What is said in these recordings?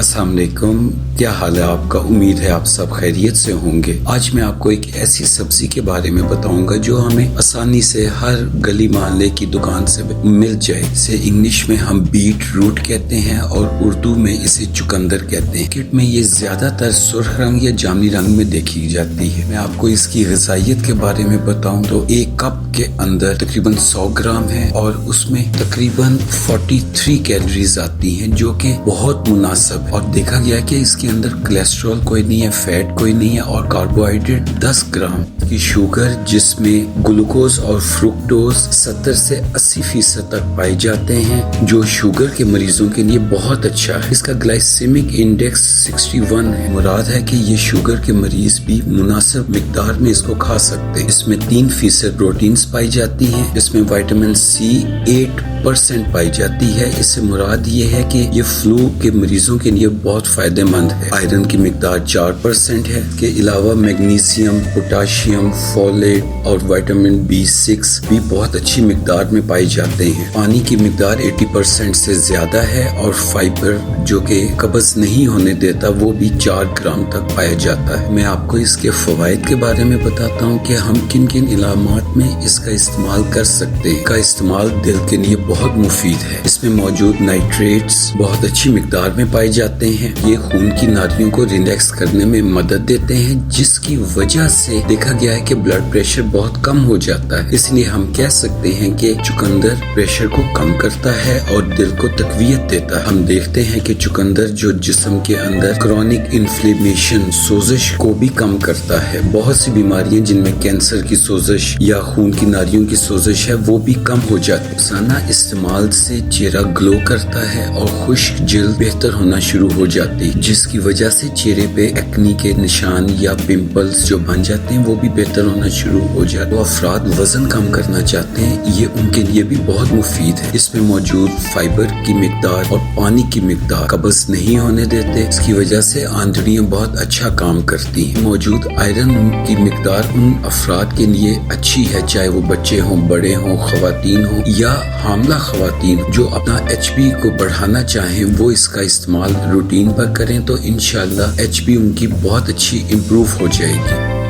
अस्सलाम वालेकुम, क्या हाल है आपका। उम्मीद है आप सब खैरियत से होंगे। आज मैं आपको एक ऐसी सब्जी के बारे में बताऊंगा जो हमें आसानी से हर गली मोहल्ले की दुकान से मिल जाए। इसे इंग्लिश में हम बीट रूट कहते हैं और उर्दू में इसे चुकंदर कहते हैं। किट में ये ज्यादातर सुर्ख रंग या जामुनी रंग में देखी जाती है। मैं आपको इसकी ग़िज़ाइयत के बारे में बताऊं तो एक कप के अंदर तकरीबन 100 ग्राम है और उसमें तकरीबन 43 कैलोरीज आती हैं, जो कि बहुत मुनासिब। और देखा गया कि इसके अंदर कोलेस्ट्रॉल कोई नहीं है, फैट कोई नहीं है और कार्बोहाइड्रेट 10 ग्राम की शुगर, जिसमें ग्लूकोज और फ्रुक्टोज 70 से 80% तक पाए जाते हैं, जो शुगर के मरीजों के लिए बहुत अच्छा है। इसका ग्लाइसेमिक इंडेक्स 61 है। मुराद है कि ये शुगर के मरीज भी मुनासिब मिकदार में इसको खा सकते हैं। इसमें 3% प्रोटीन्स पाई जाती हैं। इसमें विटामिन सी 8% पाई जाती है। इससे मुराद ये है कि ये फ्लू के मरीजों के लिए बहुत फायदेमंद है। आयरन की मिकदार 4% है। के अलावा मैग्नीशियम, पोटाशियम, फोलेट और विटामिन B6 भी बहुत अच्छी मिकदार में पाए जाते हैं। पानी की मिकदार 80% से ज्यादा है और फाइबर जो कि कब्ज नहीं होने देता वो भी 4 ग्राम तक पाया जाता है। मैं आपको इसके फवाइद के बारे में बताता हूँ कि हम किन किन इलामात में इसका इस्तेमाल कर सकते हैं। इसका इस्तेमाल दिल के लिए बहुत मुफीद है। इसमें मौजूद नाइट्रेट्स बहुत अच्छी मिकदार में पाए जाते हैं। ये खून की नालियों को रिलैक्स करने में मदद देते हैं, जिसकी वजह से देखा गया है कि ब्लड प्रेशर बहुत कम हो जाता है। इसलिए हम कह सकते हैं कि चुकंदर प्रेशर को कम करता है और दिल को तकवीयत देता है। हम देखते हैं कि चुकंदर जो जिस्म के अंदर क्रॉनिक इन्फ्लेमेशन, सोजिश को भी कम करता है। बहुत सी बीमारियां जिनमें कैंसर की सोजिश या खून की नालियों की सोजिश है वो भी कम हो जाती है। रोजाना इस्तेमाल से चेहरा ग्लो करता है और खुश्क जिल्द बेहतर होना शुरू हो जाती है, जिसकी वजह से चेहरे पे एक्नी के निशान या पिंपल्स जो बन जाते हैं वो भी बेहतर होना शुरू हो जाते हैं। तो अफराद वजन कम करना चाहते हैं, ये उनके लिए भी बहुत मुफीद है। इसमें मौजूद फाइबर की मिकदार और पानी की मिकदार कब्ज नहीं होने देते, इसकी वजह से आंतड़ियां बहुत अच्छा काम करती हैं। मौजूद आयरन की मिकदार उन अफराद के लिए अच्छी है, चाहे वो बच्चे हों, बड़े हों, खवातीन हों या हामला खवातीन जो अपना HP को बढ़ाना चाहें, वो इसका इस्तेमाल रूटीन पर करें तो इंशाल्लाह HP उनकी बहुत अच्छी इम्प्रूव हो जाएगी।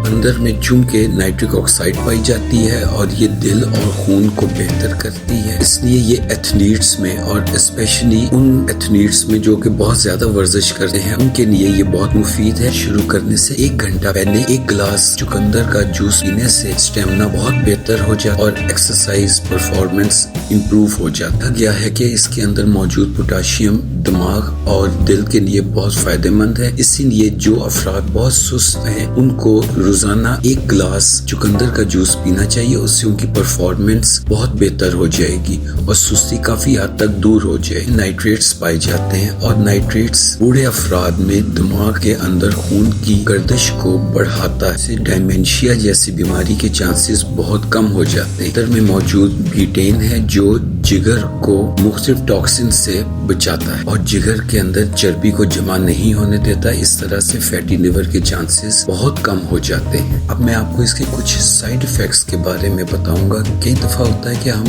अंदर में चूंकि नाइट्रिक ऑक्साइड पाई जाती है और ये दिल और खून को बेहतर करती है, इसलिए ये एथलीट्स में और स्पेशली उन एथलीट्स में जो कि बहुत ज्यादा वर्जिश करते हैं उनके लिए ये बहुत मुफीद है। शुरू करने से 1 घंटा पहले 1 गिलास चुकंदर का जूस पीने से स्टेमिना बहुत बेहतर हो जाता और एक्सरसाइज परफॉर्मेंस इम्प्रूव हो जाता। गया है कि इसके अंदर मौजूद पोटाशियम दिमाग और दिल के लिए बहुत फायदेमंद है। इसीलिए जो अफराद बहुत सुस्त हैं उनको रोजाना 1 गिलास चुकंदर का जूस पीना चाहिए। उससे उनकी परफॉर्मेंस बहुत बेहतर हो जाएगी और सुस्ती काफी हद तक दूर हो जाएगी। नाइट्रेट्स पाए जाते हैं और नाइट्रेट्स बूढ़े अफराद में दिमाग के अंदर खून की गर्दिश को बढ़ाता है। इससे डायमेंशिया जैसी बीमारी के चांसेस बहुत कम हो जाते हैं। अंदर में मौजूद बीटेन है जो जिगर को मुख्तलिफ टॉक्सिन से बचाता है और जिगर के अंदर चर्बी को जमा नहीं होने देता। इस तरह से फैटी लिवर के चांसेस बहुत कम हो जाते हैं। अब मैं आपको इसके कुछ साइड इफेक्ट्स के बारे में बताऊंगा। कई दफा होता है कि हम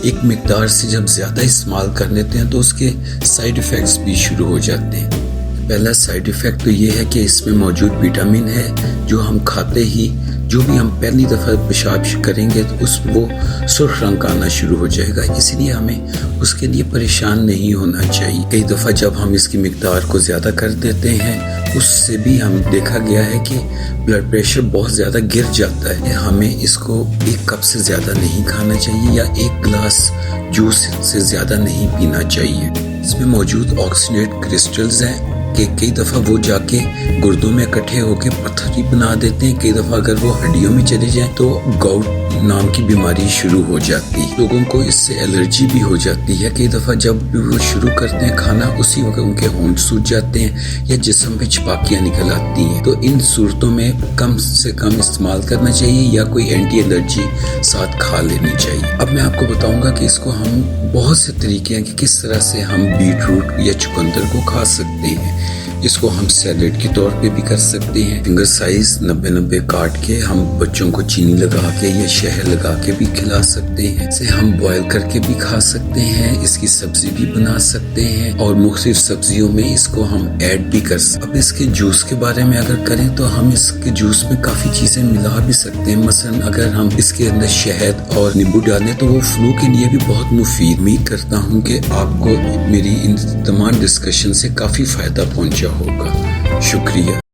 एक मिकदार से जब ज्यादा इस्तेमाल कर लेते हैं तो उसके साइड इफेक्ट्स भी शुरू हो जाते हैं। पहला साइड इफेक्ट तो ये है कि इसमें मौजूद विटामिन है जो हम खाते ही जो भी हम पहली दफा पेशाब करेंगे तो उस वो सुर्ख रंग का आना शुरू हो जाएगा, इसलिए हमें उसके लिए परेशान नहीं होना चाहिए। कई दफा जब हम इसकी मिकदार को ज्यादा कर देते हैं उससे भी हम देखा गया है कि ब्लड प्रेशर बहुत ज्यादा गिर जाता है। हमें इसको 1 कप से ज्यादा नहीं खाना चाहिए या 1 गिलास जूस से ज्यादा नहीं पीना चाहिए। इसमें मौजूद ऑक्सीडेट क्रिस्टल्स हैं कि कई दफा वो जाके गुर्दों में इकट्ठे होकर पत्थरी बना देते हैं। कई दफा अगर वो हड्डियों में चले जाएं तो गाउट नाम की बीमारी शुरू हो जाती है। लोगों को इससे एलर्जी भी हो जाती है। कई दफा जब भी वो शुरू करते हैं खाना उसी वक्त उनके होंठ सूज जाते हैं या जिस्म में छपाकियां निकल आती हैं। तो इन सूरतों में कम से कम इस्तेमाल करना चाहिए या कोई एंटी एलर्जी साथ खा लेनी चाहिए। अब मैं आपको बताऊंगा कि इसको हम बहुत से तरीके हैं कि किस तरह से हम बीट रूट या चुकंदर को खा सकते हैं। اس کو ہم سیلیڈ کے طور پہ بھی کر سکتے ہیں. فنگر سائز 90 کاٹ کے ہم بچوں کو چینی لگا کے یا شہد لگا کے بھی کھلا سکتے ہیں. اسے ہم بوائل کر کے بھی کھا سکتے ہیں, اس کی سبزی بھی بنا سکتے ہیں اور مختلف سبزیوں میں اس کو ہم ایڈ بھی کر سکتے ہیں. اب اس کے جوس کے بارے میں اگر کریں تو ہم اس کے جوس میں کافی چیزیں ملا بھی سکتے ہیں. مثلا اگر ہم اس کے اندر شہد اور نیمبو ڈالیں تو وہ فلو کے لیے بھی بہت مفید. امید کرتا ہوں کہ آپ کو میری ان تمام ڈسکشن سے کافی فائدہ پہنچا ہوگا. شکریہ.